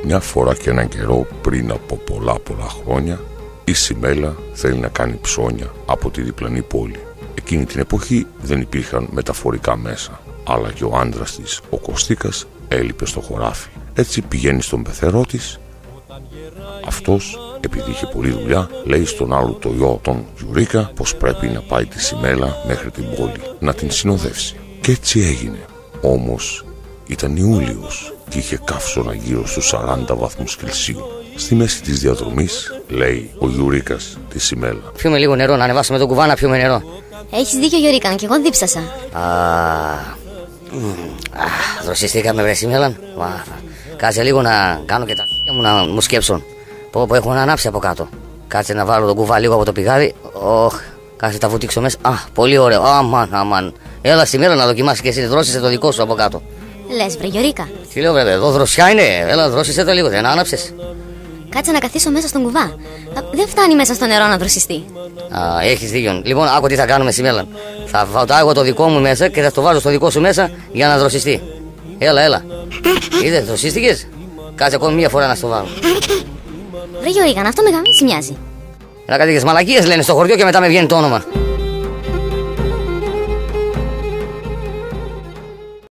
Μια φορά και έναν καιρό, πριν από πολλά χρόνια, η Σιμέλα θέλει να κάνει ψώνια από τη διπλανή πόλη. Εκείνη την εποχή δεν υπήρχαν μεταφορικά μέσα, αλλά και ο άντρας της, ο Κωστίκας, έλειπε στο χωράφι. Έτσι πηγαίνει στον πεθερό της. Αυτός, επειδή είχε πολλή δουλειά, λέει στον άλλο το γιο, τον Γιουρίκα, πως πρέπει να πάει τη Σιμέλα μέχρι την πόλη, να την συνοδεύσει. Και έτσι έγινε. Όμως ήταν Ιούλιος και είχε καύσωνα γύρω στους 40 βαθμούς Κελσίου. Στη μέση της διαδρομής, λέει ο Γιουρίκας τη Σιμέλα, πιούμε λίγο νερό, να ανεβάσουμε τον κουβά να πιούμε νερό. Έχεις δίκιο, Γιουρίκα, και εγώ δίψασα. Δροσιστήκαμε, βρε Σιμέλα. Κάτσε λίγο να κάνω και τα μου να μου σκέψουν. Πω έχουν ανάψει από κάτω. Κάτσε να βάλω τον κουβά λίγο από το πηγάδι. Κάτσε τα βουτήξω μέσα. Πολύ ωραίο. Αμάν. Έλα Σιμέλα να δοκιμάσει και εσύ, δρόσισε το δικό σου από κάτω. Λες, βρε Γιουρίκα. Τι λέω, βρε, εδώ δροσιά είναι. Έλα, δρόσισε το λίγο, δεν άναψες. Κάτσε να καθίσω μέσα στον κουβά. Δεν φτάνει μέσα στο νερό να δροσιστεί. Έχεις δίκιο. Λοιπόν, άκου τι θα κάνουμε Σιμέλα. Θα βάω εγώ το δικό μου μέσα και θα το βάζω στο δικό σου μέσα για να δροσιστεί. Έλα. Είδες, δροσίστηκες. Κάτσε ακόμη μία φορά να στο βάλω. Βρε Γιουρίκα, αυτό με γαμίτσι μοιάζει. Να κάτι μαλακίες λένε στο χωριό και μετά με βγαίνει το όνομα.